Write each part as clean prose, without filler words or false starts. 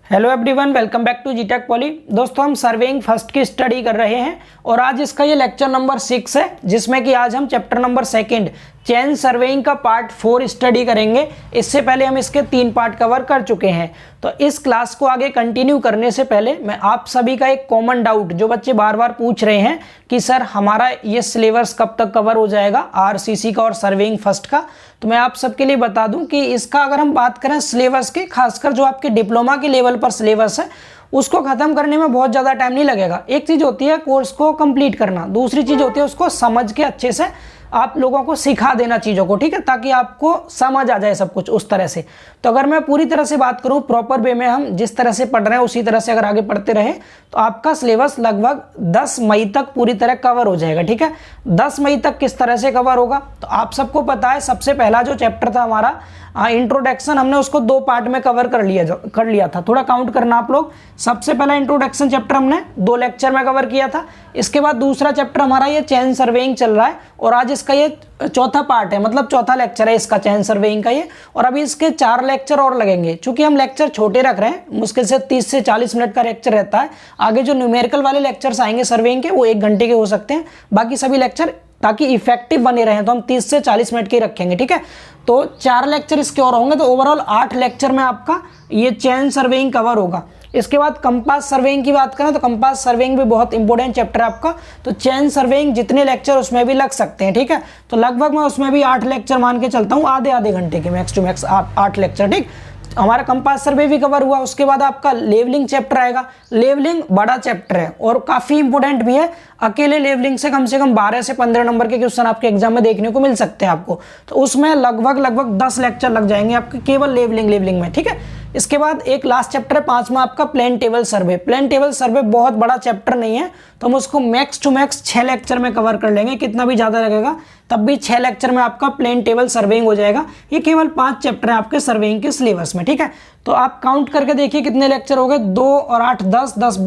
Hello everyone, welcome back to जीटेक Poly. दोस्तों, हम सर्वेइंग फर्स्ट की स्टडी कर रहे हैं और आज इसका ये लेक्चर नंबर 6 है, जिसमें कि आज हम चैप्टर नंबर 2 चेन सर्वेइंग का पार्ट 4 स्टडी करेंगे। इससे पहले हम इसके 3 पार्ट कवर कर चुके हैं। तो इस क्लास को आगे कंटिन्यू करने से पहले मैं आप सभी का एक कॉमन डाउट, जो बच्चे बार बार पूछ रहे हैं कि सर हमारा ये सिलेबस कब तक कवर हो जाएगा आरसीसी का और सर्वेइंग फर्स्ट का, तो मैं आप सबके लिए बता दूं कि इसका अगर हम बात करें सिलेबस की, खासकर जो आपके डिप्लोमा के लेवल पर सिलेबस है उसको खत्म करने में बहुत ज़्यादा टाइम नहीं लगेगा। एक चीज़ होती है कोर्स को कंप्लीट करना, दूसरी चीज़ होती है उसको समझ के अच्छे से आप लोगों को सिखा देना चीज़ों को, ठीक है, ताकि आपको समझ आ जाए सब कुछ उस तरह से। तो अगर मैं पूरी तरह से बात करूं, प्रॉपर वे में हम जिस तरह से पढ़ रहे हैं उसी तरह से अगर आगे पढ़ते रहे तो आपका सिलेबस लगभग 10 मई तक पूरी तरह कवर हो जाएगा, ठीक है। 10 मई तक किस तरह से कवर होगा तो आप सबको पता है, सबसे पहला जो चैप्टर था हमारा इंट्रोडक्शन, हमने उसको 2 पार्ट में कवर कर लिया था। थोड़ा काउंट करना आप लोग। सबसे पहला इंट्रोडक्शन चैप्टर हमने 2 लेक्चर में कवर किया था। इसके बाद दूसरा चैप्टर हमारा ये चेन सर्वेइंग चल रहा है और आज इसका ये चौथा पार्ट है, मतलब चौथा लेक्चर है इसका चेन सर्वेइंग का ये। और अभी इसके 4 लेक्चर और लगेंगे। चूंकि हम लेक्चर छोटे रख रहे हैं, मुश्किल से 30 से 40 मिनट का लेक्चर रहता है। आगे जो न्यूमेरिकल वाले लेक्चर्स आएंगे सर्वेइंग के, वो 1 घंटे के हो सकते हैं। बाकी सभी लेक्चर ताकि इफेक्टिव बने रहें तो हम 30 से 40 मिनट के रखेंगे, ठीक है। तो 4 लेक्चर इसके और होंगे, तो ओवरऑल 8 लेक्चर में आपका ये चेन सर्वेइंग कवर होगा। इसके बाद कंपास सर्वेइंग की बात करें तो कंपास सर्वेइंग भी बहुत इंपॉर्टेंट चैप्टर है आपका। तो चेन सर्वेइंग जितने लेक्चर उसमें भी लग सकते हैं, ठीक है। तो लगभग मैं उसमें भी 8 लेक्चर मान के चलता हूँ, आधे घंटे के मैक्स टू मैक्स 8 लेक्चर, ठीक। हमारा कंपास सर्वे भी कवर हुआ। उसके बाद आपका लेवलिंग चैप्टर आएगा। लेवलिंग बड़ा चैप्टर है और काफ़ी इंपॉर्टेंट भी है। अकेले लेवलिंग से कम 12 से 15 नंबर के क्वेश्चन आपके एग्जाम में देखने को मिल सकते हैं आपको। तो उसमें लगभग 10 लेक्चर लग जाएंगे आपके केवल लेवलिंग में, ठीक है। इसके बाद एक लास्ट चैप्टर है 5वां आपका plane table survey. Plane table survey बहुत बड़ा चैप्टर नहीं है, तो हम उसको मैक्स टू मैक्स 6 लेक्चर में कवर कर लेंगे। कितना भी ज़्यादा लगेगा तब भी 6 लेक्चर में आपका प्लेन टेबल सर्वेइंग हो जाएगा। ये केवल 5 चैप्टर हैं आपके सर्वेइंग के सिलेबस में, ठीक है। तो आप काउंट करके देखिए कितने लेक्चर हो गए। 2 और 8 10, 10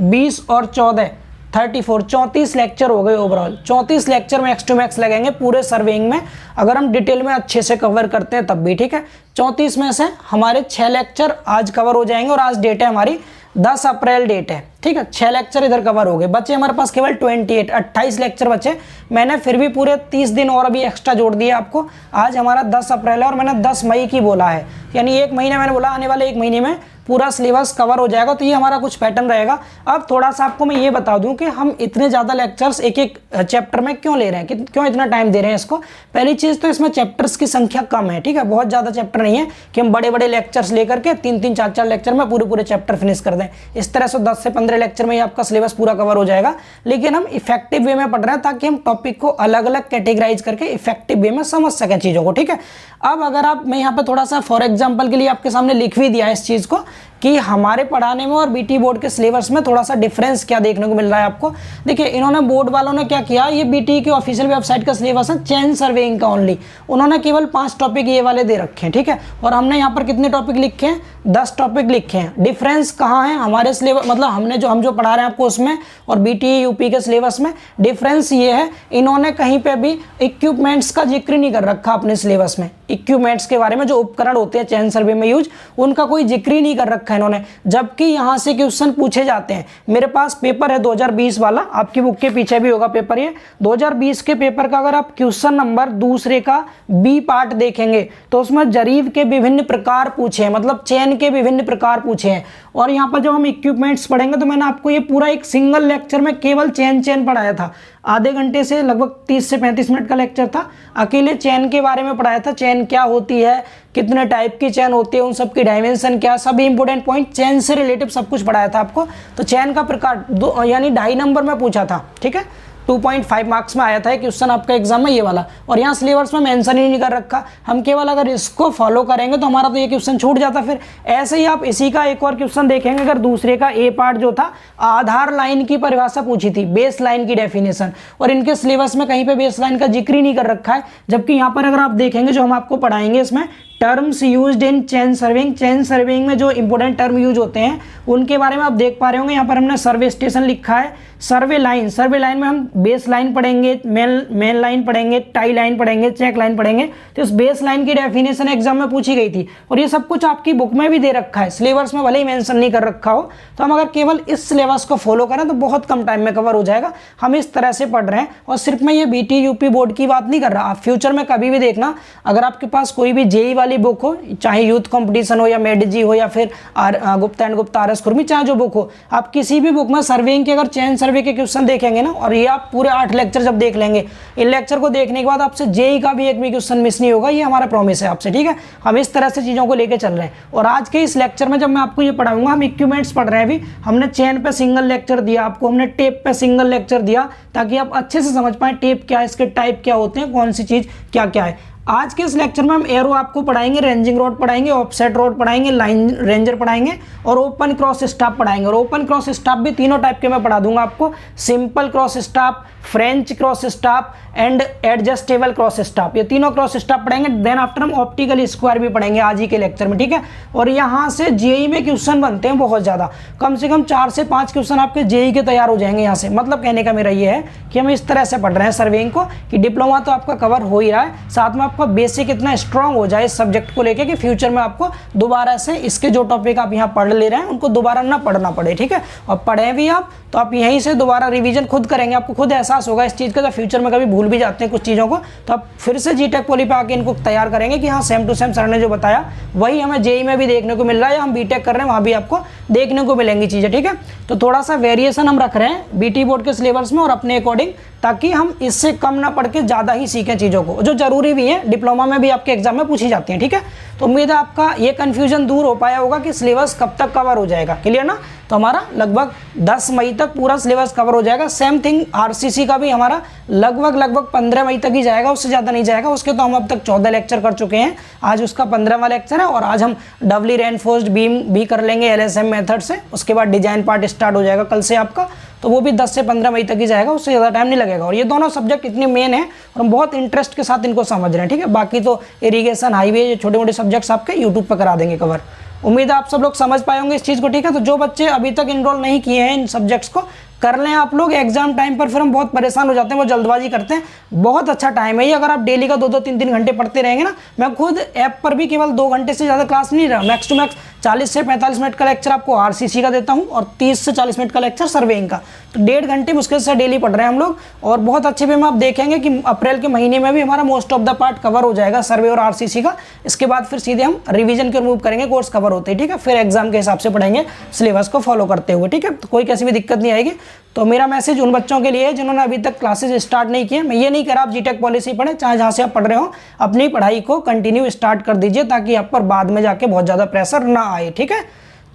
20 और 14 34 34 लेक्चर हो गए overall. 34 lecture max to max लगेंगे पूरे सर्वेइंग में, अगर हम डिटेल में अच्छे से कवर करते हैं तब भी, ठीक है। 34 में से हमारे 6 लेक्चर आज कवर हो जाएंगे और आज डेट है हमारी 10 अप्रैल डेट है, ठीक है। 6 लेक्चर इधर कवर हो गए। बच्चे हमारे पास केवल 28 लेक्चर बचे। मैंने फिर भी पूरे 30 दिन और अभी एक्स्ट्रा जोड़ दिए आपको। आज हमारा 10 अप्रैल है और मैंने 10 मई की बोला है, यानी 1 महीने मैंने बोला, आने वाले 1 महीने में पूरा सिलेबस कवर हो जाएगा। तो ये हमारा कुछ पैटर्न रहेगा। अब थोड़ा सा आपको मैं ये बता दूं कि हम इतने ज़्यादा लेक्चर्स एक चैप्टर में क्यों ले रहे हैं, क्यों इतना टाइम दे रहे हैं इसको। पहली चीज़ तो इसमें चैप्टर्स की संख्या कम है, ठीक है। बहुत ज़्यादा चैप्टर नहीं है कि हम बड़े बड़े लेक्चर्स लेकर के 3-3 4-4 लेक्चर में पूरे चैप्टर फिनिश कर दें। इस तरह से 10 से 15 लेक्चर में ही आपका सिलेबस पूरा कवर हो जाएगा। लेकिन हम इफेक्टिव वे में पढ़ रहे हैं ताकि हम टॉपिक को अलग अलग कैटेगराइज करके इफेक्टिव वे में समझ सकें चीज़ों को, ठीक है। अब अगर आप, मैं यहाँ पर थोड़ा सा फॉर एग्जाम्पल के लिए आपके सामने लिख भी दिया है इस चीज़ को कि हमारे पढ़ाने में और बीटी बोर्ड के सिलेबस में थोड़ा सा डिफरेंस क्या देखने को मिल रहा है आपको। देखिए, इन्होंने बोर्ड वालों ने क्या किया, ये बीटी की ऑफिशियल वेबसाइट का सिलेबस है चेन सर्वेइंग का ओनली। उन्होंने केवल 5 टॉपिक ये वाले दे रखे हैं, ठीक है। और हमने यहाँ पर कितने टॉपिक लिखे हैं, 10 टॉपिक लिखे हैं। डिफरेंस कहाँ है हमारे सिलेबस, मतलब हम जो पढ़ा रहे हैं आपको उसमें और बीटी यूपी के सिलेबस में डिफरेंस ये है, इन्होंने कहीं पे भी इक्विपमेंट्स का जिक्र नहीं कर रखा अपने सिलेबस में। इक्विपमेंट्स के बारे में, जो उपकरण होते हैं चेन सर्वे में यूज, उनका कोई जिक्र ही नहीं कर रखा है इन्होंने। जबकि यहाँ से क्वेश्चन पूछे जाते हैं। मेरे पास पेपर है 2020 वाला, आपकी बुक के पीछे भी होगा पेपर। ये 2020 के पेपर का अगर आप क्वेश्चन नंबर दूसरे का बी पार्ट देखेंगे तो उसमें जरीब के विभिन्न प्रकार पूछे हैं, मतलब चेन के विभिन्न प्रकार पूछे हैं। और यहाँ पर जब हम इक्विपमेंट्स पढ़ेंगे तो मैंने आपको ये पूरा एक सिंगल लेक्चर में केवल चेन पढ़ाया था। आधे घंटे से लगभग 30 से 35 मिनट का लेक्चर था। अकेले चेन के बारे में पढ़ाया था, चेन क्या होती है, कितने टाइप की चेन होती है, उन सब की डायमेंशन क्या, सभी इंपॉर्टेंट पॉइंट चेन से रिलेटिव सब कुछ पढ़ाया था आपको। तो चेन का प्रकार यानी 2.5 नंबर में पूछा था, ठीक है। 2.5 मार्क्स में आया था क्वेश्चन आपका एग्जाम में ये वाला। और यहाँ सिलेबस में मेंशन ही नहीं कर रखा। हम केवल अगर इसको फॉलो करेंगे तो हमारा तो ये क्वेश्चन छूट जाता। फिर ऐसे ही आप इसी का एक और क्वेश्चन देखेंगे, अगर दूसरे का ए पार्ट जो था, आधार लाइन की परिभाषा पूछी थी, बेस लाइन की डेफिनेशन, और इनके सिलेबस में कहीं पे बेस लाइन का जिक्र ही नहीं कर रखा है। जबकि यहाँ पर अगर आप देखेंगे जो हम आपको पढ़ाएंगे इसमें terms used in chain serving. Chain serving में जो इंपॉर्टेंट टर्म यूज होते हैं उनके बारे में आप देख पा रहे होंगे। यहाँ पर हमने सर्वे स्टेशन लिखा है, सर्वे लाइन। सर्वे लाइन में हम बेस लाइन पढ़ेंगे, मेन लाइन पढ़ेंगे, टाई लाइन पढ़ेंगे, चेक लाइन पढ़ेंगे। तो इस बेस लाइन की डेफिनेशन एग्जाम में पूछी गई थी और ये सब कुछ आपकी बुक में भी दे रखा है, सिलेबस में भले ही मेंशन नहीं कर रखा हो। तो हम अगर केवल इस सिलेबस को फॉलो करें तो बहुत कम टाइम में कवर हो जाएगा। हम इस तरह से पढ़ रहे हैं और सिर्फ मैं ये बीटी यूपी बोर्ड की बात नहीं कर रहा। आप फ्यूचर में कभी भी देखना, अगर आपके पास कोई भी जेई वाली बुक हो, चाहे यूथ कंपटीशन हो या मेडजी हो या फिर Gupta and Gupta R S खुरमी, चाहे जो बुक हो, आप किसी भी बुक में सर्वेइंग के अगर चेन सर्वे के क्वेश्चन देखेंगे ना, और ये आप पूरे 8 लेक्चर जब देख लेंगे, इन लेक्चर को देखने के बाद आपसे जेई का भी एक भी क्वेश्चन मिस नहीं होगा। ये हमारा प्रॉमिस है आपसे, ठीक है। हम इस तरह से चीज़ों को लेकर चल रहे हैं। और आज के इस लेक्चर में जब मैं आपको ये पढ़ाऊंगा, हम इक्विपमेंट्स पढ़ रहे हैं अभी। हमने चेन पे सिंगल लेक्चर दिया आपको, हमने टेप पे सिंगल लेक्चर दिया, ताकि आप अच्छे से समझ पाएं टेप क्या है, इसके टाइप क्या होते हैं, कौन सी चीज़ क्या क्या है। आज के इस लेक्चर में हम एरो आपको पढ़ाएंगे, रेंजिंग रोड पढ़ाएंगे, ऑफसेट रोड पढ़ाएंगे, लाइन रेंजर पढ़ाएंगे और ओपन क्रॉस स्टाफ पढ़ाएंगे। और ओपन क्रॉस स्टाफ भी तीनों टाइप के मैं पढ़ा दूंगा आपको, simple cross staff, French cross staff and adjustable cross staff. ये तीनों क्रॉस स्टाफ पढ़ेंगे। देन आफ्टर हम ऑप्टिकल स्क्वायर भी पढ़ेंगे आज ही के लेक्चर में, ठीक है। और यहाँ से जेई में क्वेश्चन बनते हैं बहुत ज़्यादा, कम से कम 4 से 5 क्वेश्चन आपके जेई के तैयार हो जाएंगे यहाँ से। मतलब कहने का मेरा ये है कि हम इस तरह से पढ़ रहे हैं सर्वेइंग को कि डिप्लोमा तो आपका कवर हो ही रहा है, साथ में आपका बेसिक इतना स्ट्रांग हो जाए इस सब्जेक्ट को लेकर कि फ्यूचर में आपको दोबारा से इसके जो टॉपिक आप यहाँ पढ़ ले रहे हैं उनको दोबारा ना पढ़ना पड़े, ठीक है। और पढ़े भी आप तो आप यहीं से दोबारा रिवीजन खुद करेंगे, आपको खुद एहसास होगा इस चीज़ का। जब फ्यूचर में कभी भूल भी जाते हैं कुछ चीज़ों को, तो आप फिर से जीटेक पॉली पे आके इनको तैयार करेंगे कि हाँ सेम टू सेम सर ने जो बताया वही हमें जेई में भी देखने को मिल रहा है, या हम बीटेक कर रहे हैं वहाँ भी आपको देखने को मिलेंगी चीज़ें, ठीक है। तो थोड़ा सा वेरिएशन हम रख रहे हैं बीटी बोर्ड के सिलेबस में और अपने अकॉर्डिंग, ताकि हम इससे कम ना पढ़ के ज़्यादा ही सीखें चीज़ों को, जो जरूरी भी है, डिप्लोमा में भी आपके एग्जाम में पूछी जाती हैं, ठीक है। तो उम्मीद है आपका ये कन्फ्यूजन दूर हो पाया होगा कि सिलेबस कब तक कवर हो जाएगा, क्लियर ना। तो हमारा लगभग 10 मई तक पूरा सिलेबस कवर हो जाएगा। सेम थिंग आरसीसी का भी हमारा लगभग 15 मई तक ही जाएगा, उससे ज़्यादा नहीं जाएगा। उसके तो हम अब तक 14 लेक्चर कर चुके हैं, आज उसका 15वां लेक्चर है। और आज हम डबली रेनफोर्स्ड बीम भी कर लेंगे एलएसएम मेथड से। उसके बाद डिजाइन पार्ट स्टार्ट हो जाएगा कल से आपका, तो वो भी 10 से 15 मई तक ही जाएगा, उससे ज़्यादा टाइम नहीं लगेगा। और ये दोनों सब्जेक्ट इतने मेन हैं और हम बहुत इंटरेस्ट के साथ इनको समझ रहे हैं, ठीक है। बाकी तो इरिगेशन, हाईवे, ये छोटे मोटे सब्जेक्ट्स आपके यूट्यूब पर करा देंगे कवर। उम्मीद है आप सब लोग समझ पाए होंगे इस चीज़ को, ठीक है। तो जो बच्चे अभी तक इनरोल नहीं किए हैं इन सब्जेक्ट्स को, कर लें आप लोग। एग्जाम टाइम पर फिर हम बहुत परेशान हो जाते हैं, वो जल्दबाजी करते हैं। बहुत अच्छा टाइम है ये, अगर आप डेली का 2-2, 3-3 घंटे पढ़ते रहेंगे ना। मैं खुद ऐप पर भी केवल 2 घंटे से ज़्यादा क्लास नहीं रहा, मैक्स टू मैक्स 40 से 45 मिनट का लेक्चर आपको आरसीसी का देता हूँ और 30 से 40 मिनट का लेक्चर सर्वेइंग का। तो 1.5 घंटे मुश्किल से डेली पढ़ रहे हैं हम लोग। और बहुत अच्छे वे में आप देखेंगे कि अप्रैल के महीने में भी हमारा most of the part cover हो जाएगा सर्वे और आरसीसी का। इसके बाद फिर सीधे हम रिवीजन के मूव करेंगे, कोर्स कवर होते हैं, ठीक है। फिर एग्जाम के हिसाब से पढ़ेंगे सिलेबस को फॉलो करते हुए, ठीक है। तो कोई कैसी भी दिक्कत नहीं आएगी। तो मेरा मैसेज उन बच्चों के लिए है जिन्होंने अभी तक क्लासेस स्टार्ट नहीं किए। मैं ये नहीं कह रहा आप जीटेक पॉलिसी पढ़ें, चाहे जहाँ से आप पढ़ रहे हो, अपनी पढ़ाई को कंटिन्यू स्टार्ट कर दीजिए, ताकि आप पर बाद में जाके बहुत ज़्यादा प्रेशर ना आए, ठीक है।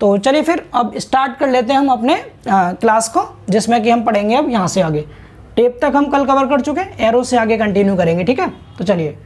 तो चलिए फिर अब स्टार्ट कर लेते हैं हम अपने क्लास को, जिसमें कि हम पढ़ेंगे अब यहाँ से आगे। टेप तक हम कल कवर कर चुके हैं, एरो से आगे कंटिन्यू करेंगे, ठीक है। तो चलिए।